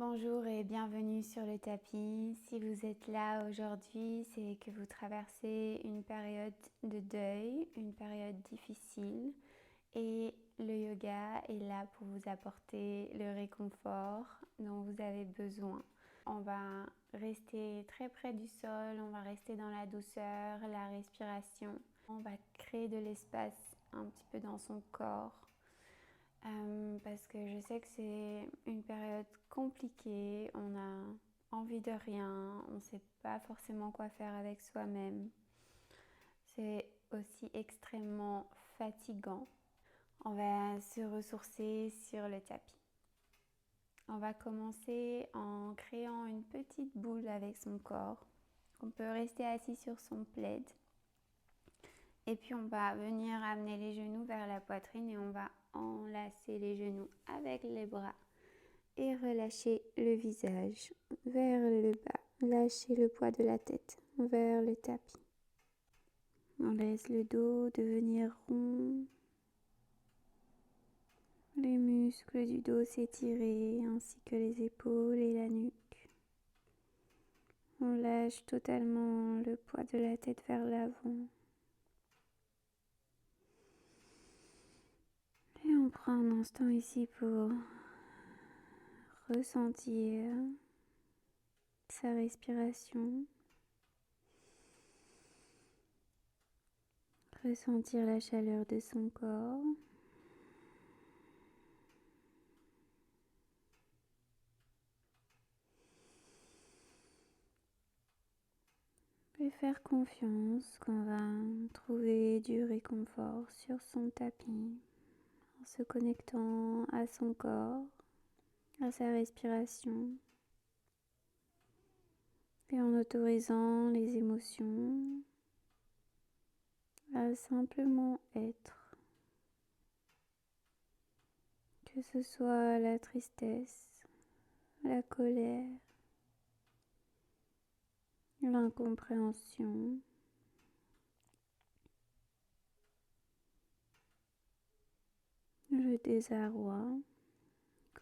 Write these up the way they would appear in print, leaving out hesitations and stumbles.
Bonjour et bienvenue sur le tapis. Si vous êtes là aujourd'hui, c'est que vous traversez une période de deuil, une période difficile et le yoga est là pour vous apporter le réconfort dont vous avez besoin. On va rester très près du sol, on va rester dans la douceur, la respiration. On va créer de l'espace un petit peu dans son corps. Parce que je sais que c'est une période compliquée, on a envie de rien, on ne sait pas forcément quoi faire avec soi-même. C'est aussi extrêmement fatigant. On va se ressourcer sur le tapis. On va commencer en créant une petite boule avec son corps. On peut rester assis sur son plaid. Et puis on va venir amener les genoux vers la poitrine et on va enlacer les genoux avec les bras et relâcher le visage vers le bas. Lâchez le poids de la tête vers le tapis. On laisse le dos devenir rond. Les muscles du dos s'étirer ainsi que les épaules et la nuque. On lâche totalement le poids de la tête vers l'avant. Et on prend un instant ici pour ressentir sa respiration, ressentir la chaleur de son corps. Et faire confiance qu'on va trouver du réconfort sur son tapis en se connectant à son corps, à sa respiration et en autorisant les émotions à simplement être. Que ce soit la tristesse, la colère, l'incompréhension, le désarroi,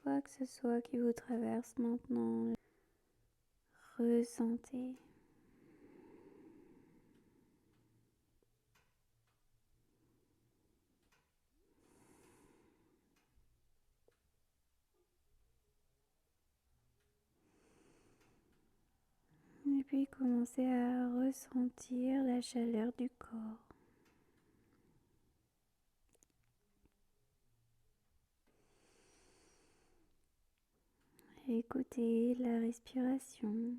quoi que ce soit qui vous traverse maintenant, ressentez. Et puis commencez à ressentir la chaleur du corps. Écoutez la respiration.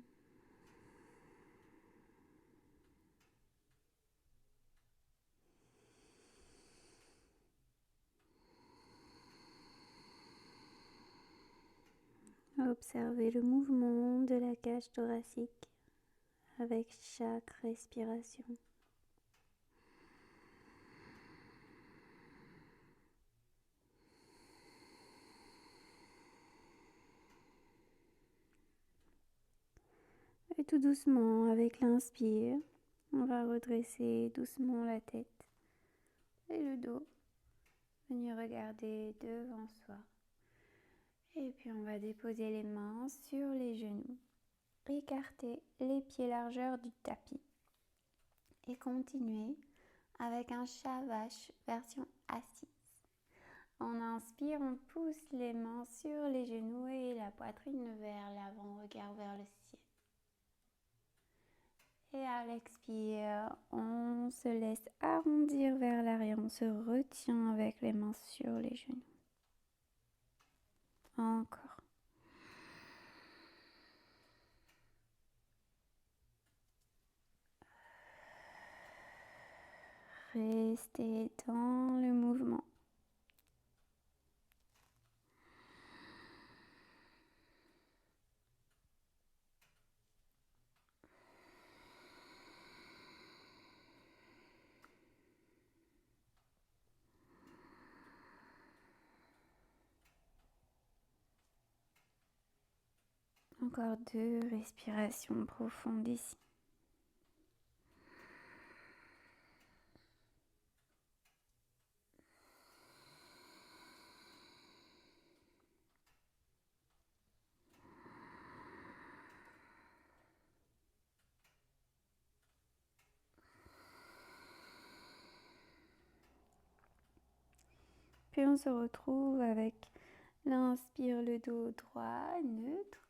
Observez le mouvement de la cage thoracique avec chaque respiration. Et tout doucement, avec l'inspire, on va redresser doucement la tête et le dos. Venir regarder devant soi. Et puis on va déposer les mains sur les genoux. Écarter les pieds largeur du tapis. Et continuer avec un chat vache version assise. On inspire, on pousse les mains sur les genoux et la poitrine vers l'avant, regard vers le ciel. Et à l'expire, on se laisse arrondir vers l'arrière, on se retient avec les mains sur les genoux. Encore. Restez dans le mouvement. Encore 2 respirations profondes ici. Puis on se retrouve avec l'inspire, le dos droit, neutre.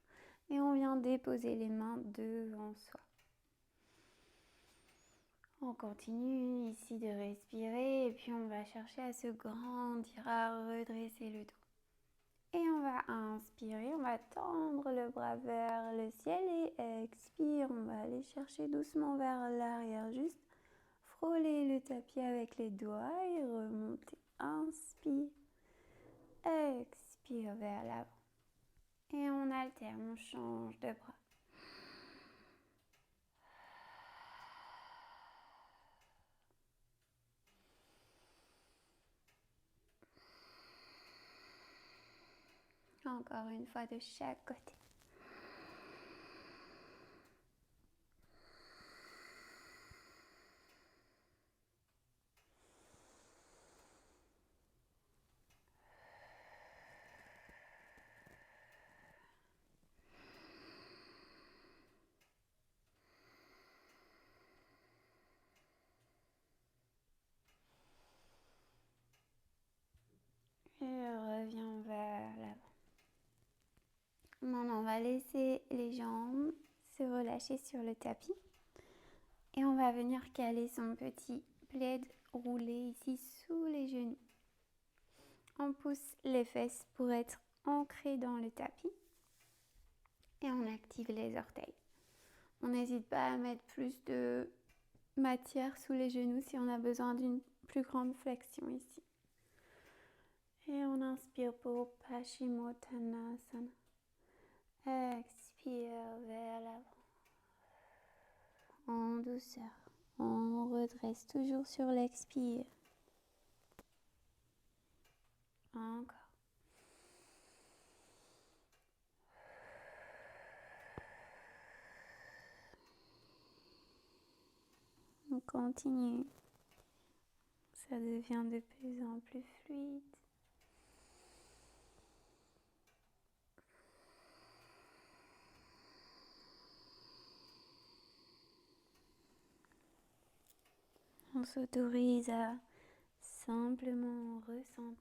Et on vient déposer les mains devant soi. On continue ici de respirer et puis on va chercher à se grandir, à redresser le dos. Et on va inspirer, on va tendre le bras vers le ciel et expire. On va aller chercher doucement vers l'arrière, juste frôler le tapis avec les doigts et remonter. Inspire, expire vers l'avant. Et on alterne, on change de bras. Encore une fois de chaque côté. Et reviens vers l'avant. Maintenant, on va laisser les jambes se relâcher sur le tapis. Et on va venir caler son petit plaid roulé ici sous les genoux. On pousse les fesses pour être ancrées dans le tapis. Et on active les orteils. On n'hésite pas à mettre plus de matière sous les genoux si on a besoin d'une plus grande flexion ici. Et on inspire pour Paschimottanasana. Expire vers l'avant. En douceur. On redresse toujours sur l'expire. Encore. On continue. Ça devient de plus en plus fluide. On s'autorise à simplement ressentir.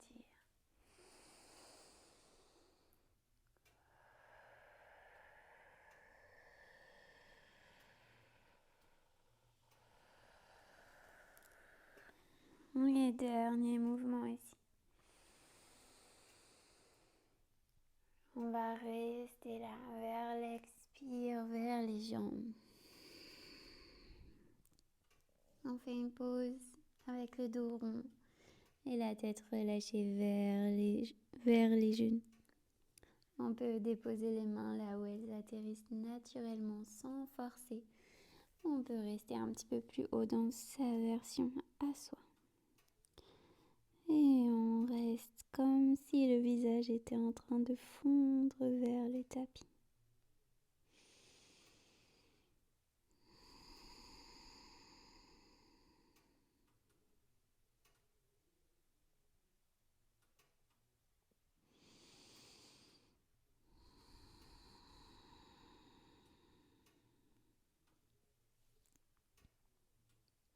Et dernier mouvement ici. On va rester là, vers l'expire, vers les jambes. On fait une pause avec le dos rond et la tête relâchée vers les genoux. On peut déposer les mains là où elles atterrissent naturellement sans forcer. On peut rester un petit peu plus haut dans sa version à soi. Et on reste comme si le visage était en train de fondre vers le tapis.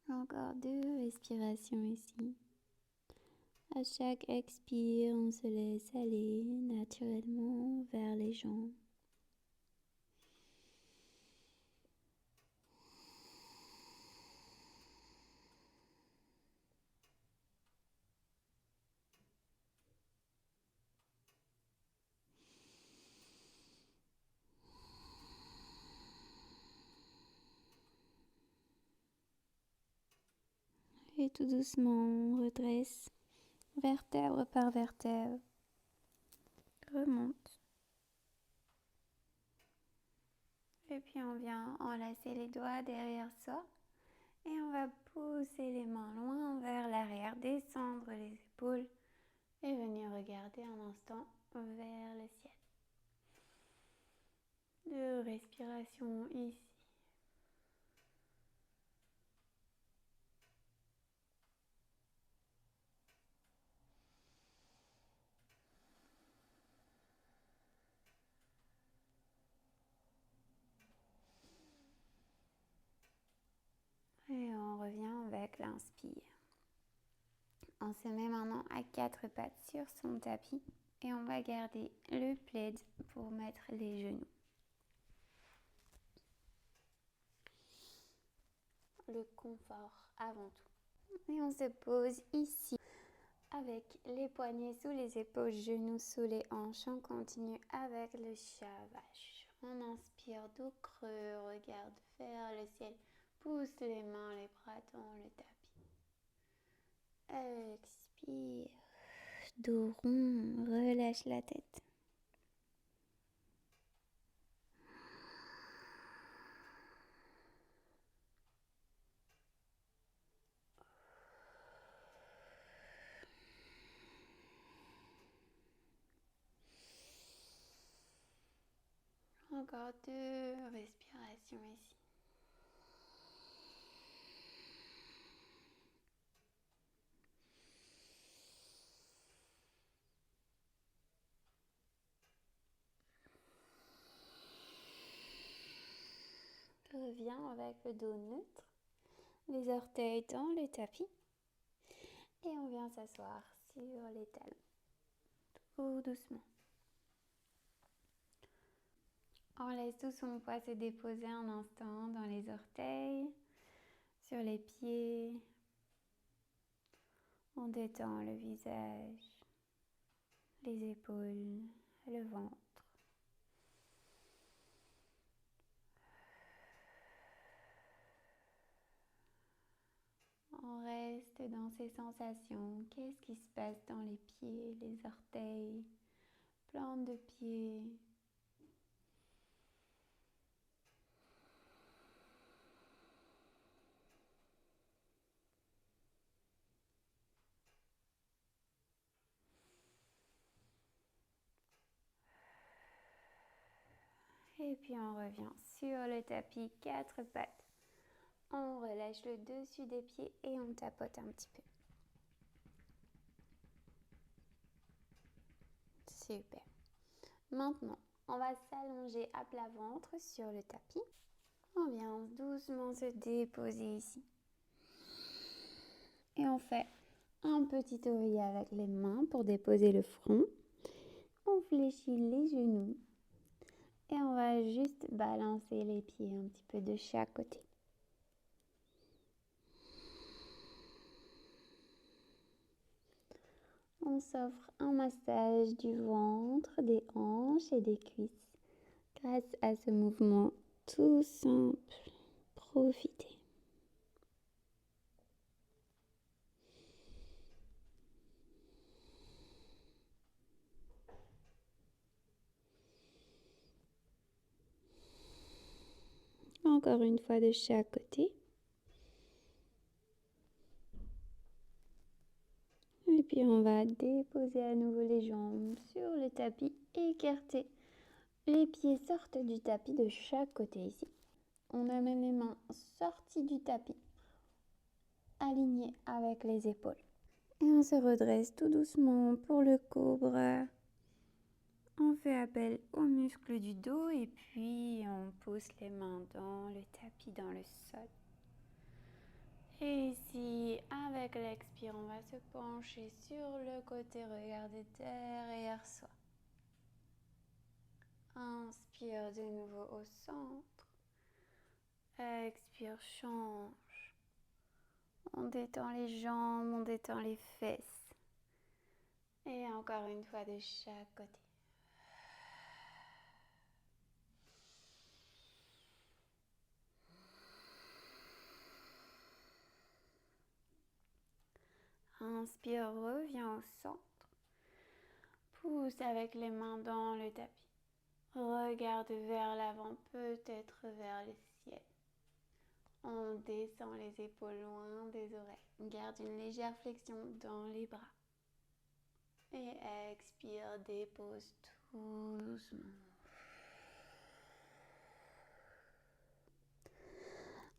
Encore 2 respirations ici. À chaque expire, on se laisse aller naturellement vers les jambes. Et tout doucement, on redresse vertèbre par vertèbre. Remonte. Et puis on vient enlacer les doigts derrière soi. Et on va pousser les mains loin vers l'arrière, descendre les épaules et venir regarder un instant vers le ciel. 2 respirations ici. Et on revient avec l'inspire. On se met maintenant à 4 pattes sur son tapis et on va garder le plaid pour mettre les genoux. Le confort avant tout. Et on se pose ici avec les poignets sous les épaules, genoux sous les hanches. On continue avec le chat vache. On inspire dos creux, regarde vers le ciel, pousse les mains, les bras dans le tapis. Expire, dos rond, relâche la tête. Encore 2 respirations ici. Reviens avec le dos neutre, les orteils dans le tapis et on vient s'asseoir sur les talons, tout doucement. On laisse tout son poids se déposer un instant dans les orteils, sur les pieds. On détend le visage, les épaules, le ventre. On reste dans ces sensations. Qu'est-ce qui se passe dans les pieds, les orteils, plante de pied? Et puis on revient sur le tapis, 4 pattes. On relâche le dessus des pieds et on tapote un petit peu. Super. Maintenant, on va s'allonger à plat ventre sur le tapis. On vient doucement se déposer ici. Et on fait un petit oreiller avec les mains pour déposer le front. On fléchit les genoux. Et on va juste balancer les pieds un petit peu de chaque côté. On s'offre un massage du ventre, des hanches et des cuisses. Grâce à ce mouvement tout simple, profitez. Encore une fois de chaque côté. Et puis on va déposer à nouveau les jambes sur le tapis, écarter. Les pieds sortent du tapis de chaque côté ici. On amène les mains sorties du tapis, alignées avec les épaules. Et on se redresse tout doucement pour le cobra. On fait appel aux muscles du dos et puis on pousse les mains dans le tapis, dans le sol. Et ici, avec l'expire, on va se pencher sur le côté, regarder derrière soi. Inspire de nouveau au centre. Expire, change. On détend les jambes, on détend les fesses. Et encore une fois de chaque côté. Inspire, reviens au centre. Pousse avec les mains dans le tapis. Regarde vers l'avant, peut-être vers le ciel. On descend les épaules loin des oreilles. Garde une légère flexion dans les bras. Et expire, dépose tout doucement.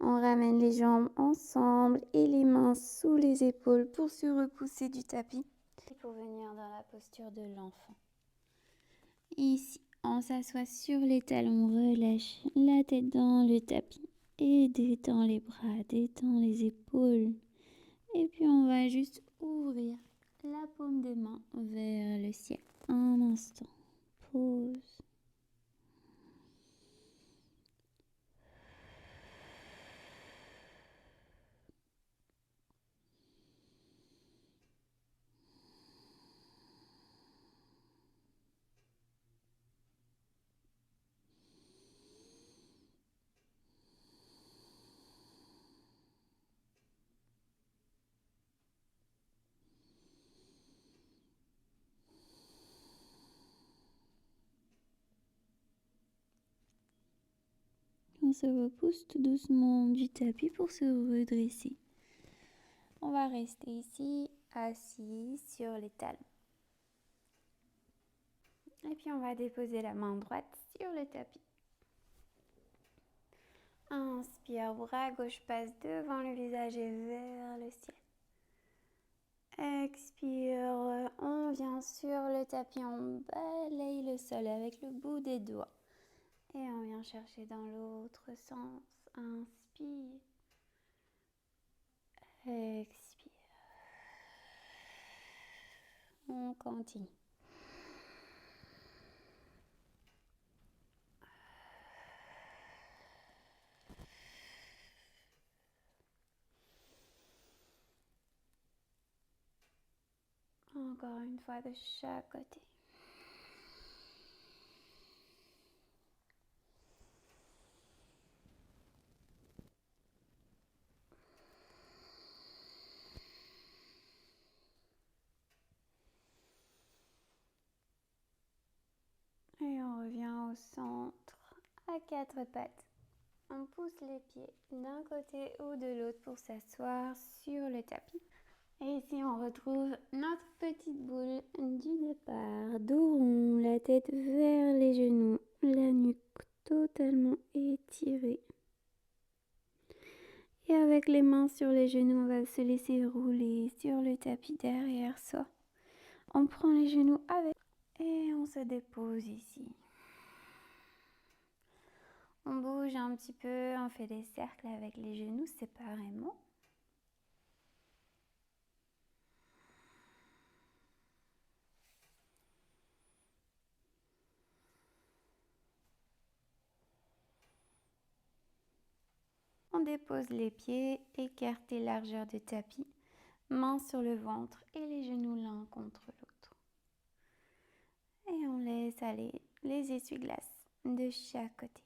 On ramène les jambes ensemble et les mains sous les épaules pour se repousser du tapis. Et pour venir dans la posture de l'enfant. Ici, on s'assoit sur les talons, relâche la tête dans le tapis. Et détend les bras, détend les épaules. Et puis on va juste ouvrir la paume des mains vers le ciel. Un instant. Pause. On se repousse tout doucement du tapis pour se redresser. On va rester ici, assis sur les talons. Et puis on va déposer la main droite sur le tapis. Inspire, bras gauche passe devant le visage et vers le ciel. Expire, on vient sur le tapis, on balaye le sol avec le bout des doigts. Et on vient chercher dans l'autre sens. Inspire. Expire. On continue. Encore une fois de chaque côté. Et on revient au centre à quatre pattes. On pousse les pieds d'un côté ou de l'autre pour s'asseoir sur le tapis. Et ici, on retrouve notre petite boule du départ. Dos rond, la tête vers les genoux, la nuque totalement étirée. Et avec les mains sur les genoux, on va se laisser rouler sur le tapis derrière soi. On prend les genoux avec et on se dépose ici. On bouge un petit peu, on fait des cercles avec les genoux séparément. On dépose les pieds, écartés largeur du tapis, mains sur le ventre et les genoux l'un contre l'autre. Et on laisse aller les essuie-glaces de chaque côté.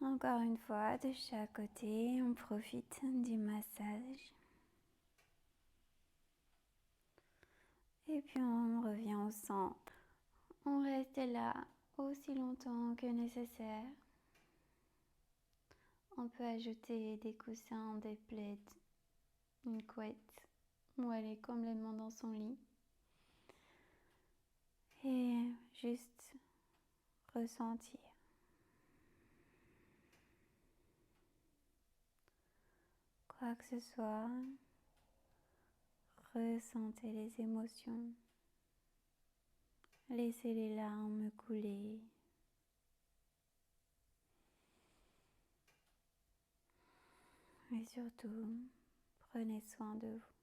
Encore une fois, de chaque côté, on profite du massage. Et puis on revient au centre. On reste là aussi longtemps que nécessaire. On peut ajouter des coussins, des plaids, une couette, ou aller complètement dans son lit. Et juste ressentir. Quoi que ce soit, ressentez les émotions. Laissez les larmes couler. Et surtout, prenez soin de vous.